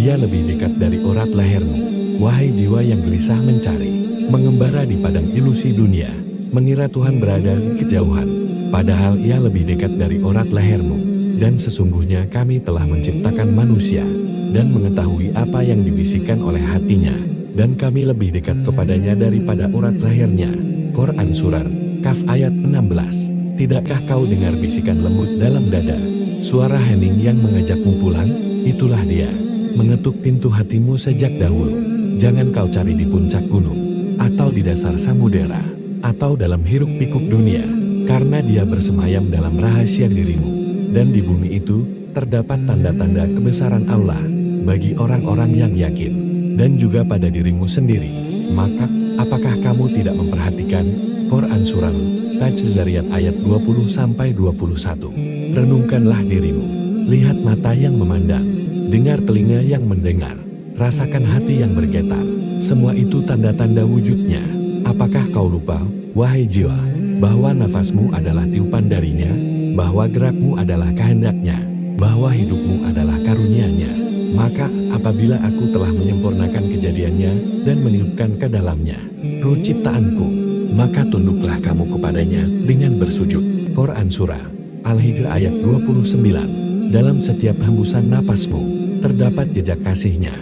Dia lebih dekat dari urat lehermu. Wahai jiwa yang gelisah mencari, mengembara di padang ilusi dunia, mengira Tuhan berada di kejauhan, padahal Ia lebih dekat dari urat lehermu. Dan sesungguhnya kami telah menciptakan manusia, dan mengetahui apa yang dibisikkan oleh hatinya, dan kami lebih dekat kepadanya daripada urat lehernya. Quran Surah Kaf ayat 16. Tidakkah kau dengar bisikan lembut dalam dada, suara hening yang mengajakmu pulang? Itulah dia, mengetuk pintu hatimu sejak dahulu. Jangan kau cari di puncak gunung, atau di dasar samudera, atau dalam hiruk pikuk dunia, karena dia bersemayam dalam rahasia dirimu. Dan di bumi itu, terdapat tanda-tanda kebesaran Allah, bagi orang-orang yang yakin, dan juga pada dirimu sendiri. Maka, apakah kamu tidak memperhatikan? Quran Surah Al-Zariyat ayat 20-21. Renungkanlah dirimu, lihat mata yang memandang, dengar telinga yang mendengar, rasakan hati yang bergetar. Semua itu tanda-tanda wujudnya. Apakah kau lupa, wahai jiwa, bahwa nafasmu adalah tiupan darinya, bahwa gerakmu adalah kehendaknya, bahwa hidupmu adalah karunia-Nya? Maka, apabila aku telah menyempurnakan kejadiannya dan meniupkan ke dalamnya ruh ciptaanku, maka tunduklah kamu kepadanya dengan bersujud. Quran Surah Al-Hijr ayat 29. Dalam setiap hembusan napasmu, terdapat jejak kasih-Nya.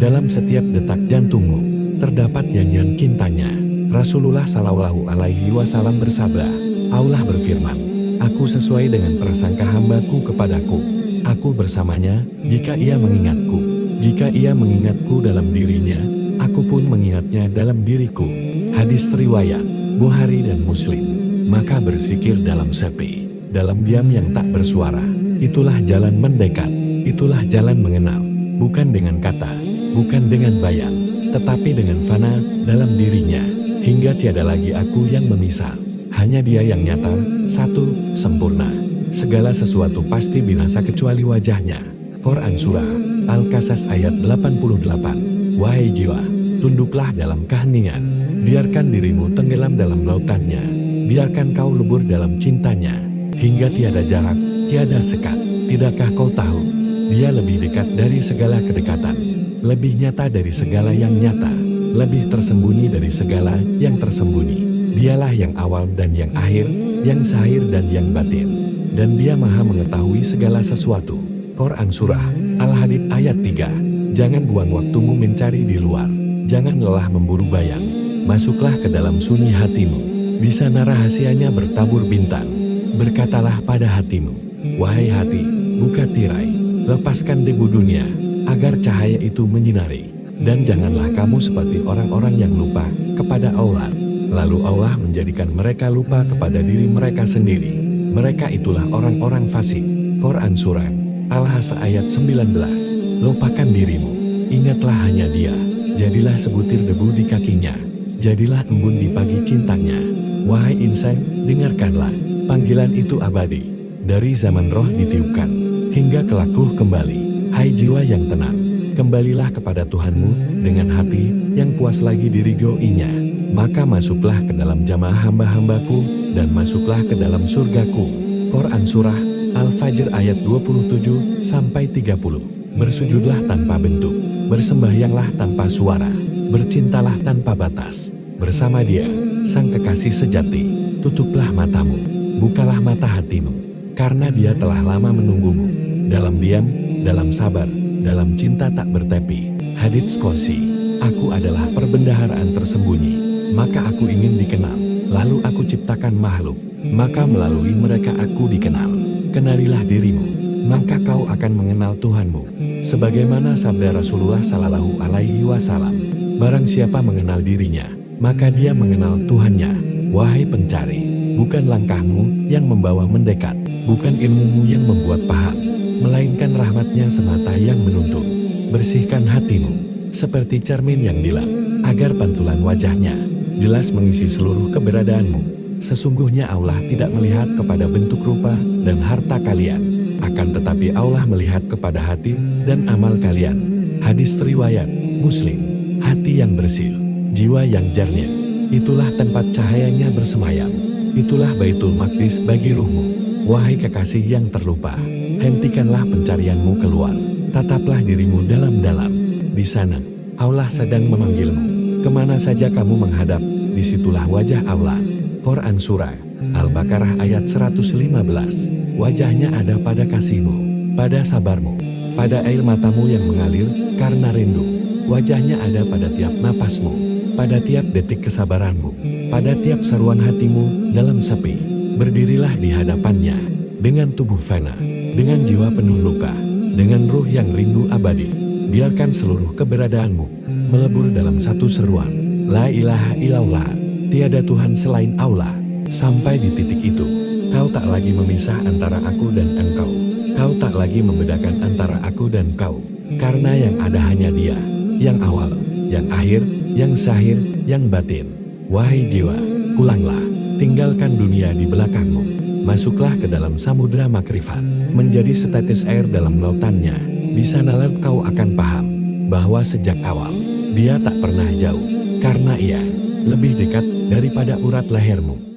Dalam setiap detak jantungmu, terdapat nyanyian cintanya. Rasulullah Shallallahu Alaihi Wasallam bersabda, Allah berfirman, Aku sesuai dengan prasangka hambaku kepadaku. Aku bersamanya, jika ia mengingatku. Jika ia mengingatku dalam dirinya, aku pun mengingatnya dalam diriku. Hadis riwayat Bukhari dan Muslim. Maka bersikir dalam sepi, dalam diam yang tak bersuara. Itulah jalan mendekat, itulah jalan mengenal. Bukan dengan kata, bukan dengan bayang, tetapi dengan fana dalam dirinya, hingga tiada lagi aku yang memisah. Hanya Dia yang nyata, satu, sempurna. Segala sesuatu pasti binasa kecuali wajahnya. Quran Surah Al-Qasas ayat 88. Wahai jiwa, tunduklah dalam keheningan. Biarkan dirimu tenggelam dalam lautannya. Biarkan kau lebur dalam cintanya. Hingga tiada jarak, tiada sekat. Tidakkah kau tahu, Dia lebih dekat dari segala kedekatan. Lebih nyata dari segala yang nyata. Lebih tersembunyi dari segala yang tersembunyi. Dialah yang awal dan yang akhir, yang zahir dan yang batin. Dan Dia maha mengetahui segala sesuatu. Quran Surah Al-Hadid ayat 3. Jangan buang waktumu mencari di luar. Jangan lelah memburu bayang. Masuklah ke dalam sunyi hatimu. Di sana rahasianya bertabur bintang. Berkatalah pada hatimu, wahai hati, buka tirai, lepaskan debu dunia, agar cahaya itu menyinari. Dan janganlah kamu seperti orang-orang yang lupa kepada Allah. Lalu Allah menjadikan mereka lupa kepada diri mereka sendiri. Mereka itulah orang-orang fasik. Quran Surah Al-Hasr ayat 19. Lupakan dirimu, ingatlah hanya Dia. Jadilah sebutir debu di kakinya. Jadilah embun di pagi cintanya. Wahai insan, dengarkanlah, panggilan itu abadi. Dari zaman roh ditiupkan, hingga kelakuh kembali. Hai jiwa yang tenang, kembalilah kepada Tuhanmu, dengan hati yang puas lagi diridhoinya. Maka masuklah ke dalam jamaah hamba-hambaku, dan masuklah ke dalam surgaku. Quran Surah Al-Fajr ayat 27-30. Bersujudlah tanpa bentuk, bersembahyanglah tanpa suara, bercintalah tanpa batas. Bersama Dia, Sang Kekasih sejati, tutuplah matamu, bukalah mata hatimu, karena Dia telah lama menunggumu. Dalam diam, dalam sabar, dalam cinta tak bertepi. Hadits Qudsi, aku adalah perbendaharaan tersembunyi, maka aku ingin dikenal. Lalu aku ciptakan makhluk, maka melalui mereka aku dikenal. Kenalilah dirimu, maka kau akan mengenal Tuhanmu. Sebagaimana sabda Rasulullah Shallallahu Alaihi Wasallam, barang siapa mengenal dirinya, maka dia mengenal Tuhannya. Wahai pencari, bukan langkahmu yang membawa mendekat, bukan ilmumu yang membuat paham, melainkan rahmat-Nya semata yang menuntun. Bersihkan hatimu, seperti cermin yang dilap, agar pantulan wajah-Nya jelas mengisi seluruh keberadaanmu. Sesungguhnya Allah tidak melihat kepada bentuk rupa dan harta kalian, akan tetapi Allah melihat kepada hati dan amal kalian. Hadis riwayat Muslim. Hati yang bersih, jiwa yang jernih, itulah tempat cahayanya bersemayam. Itulah Baitul Maqdis bagi ruhmu. Wahai kekasih yang terlupa, hentikanlah pencarianmu keluar. Tataplah dirimu dalam-dalam. di sana. Allah sedang memanggilmu. Kemana saja kamu menghadap, disitulah wajah Allah. Quran Surah Al-Baqarah ayat 115. Wajahnya ada pada kasihmu, pada sabarmu, pada air matamu yang mengalir karena rindu. Wajahnya ada pada tiap napasmu, pada tiap detik kesabaranmu, pada tiap seruan hatimu dalam sepi. Berdirilah di hadapannya, dengan tubuh fana, dengan jiwa penuh luka, dengan ruh yang rindu abadi. Biarkan seluruh keberadaanmu melebur dalam satu seruan, La ilaha illallah, tiada Tuhan selain Allah. Sampai di titik itu, kau tak lagi memisah antara aku dan engkau. Kau tak lagi membedakan antara aku dan kau. Karena yang ada hanya Dia, yang awal, yang akhir, yang zahir, yang batin. Wahai jiwa, pulanglah, tinggalkan dunia di belakangmu. Masuklah ke dalam samudera makrifat, menjadi setetes air dalam lautannya. Di sanalah kau akan paham bahwa sejak awal Dia tak pernah jauh, karena Ia lebih dekat daripada urat lehermu.